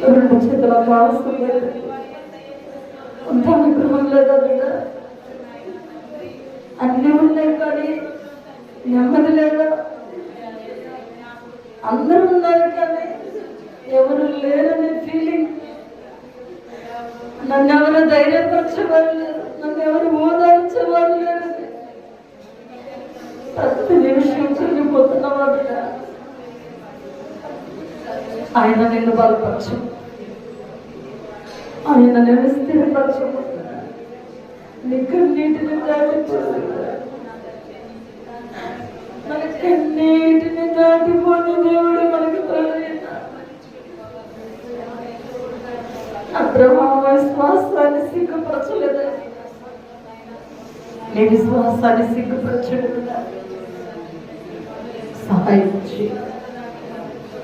రెండు చేతుల కావస్తుంది ఉంటాను గృహం లేదా బిడ్డ. అన్నీ ఉన్నాయి కానీ నెమ్మది లేదా. అందరూ ఉన్నారు కానీ ఎవరు లేరనే ఫీలింగ్. నన్ను ఎవరు ధైర్యపరచేవారు లేరు, నన్ను ఎవరు ఓదార్చేవారు లేరు. ప్రతి నిమిషం చెల్లిపోతున్నవా బిడ్డ? ఆయన నిన్ను బలపరచు, ఆయన నేను స్థిరపరచు. నీ కన్నీటిని దాటిపోయి మన కన్నీటిని దాటిపోని దేవుడు మనకు తోడైన. అబ్రహాము విశ్వాసాన్ని సిగ్గుపరచలేదు, నీ విశ్వాసాన్ని సిగ్గుపరచడు. సహాయం చేయి.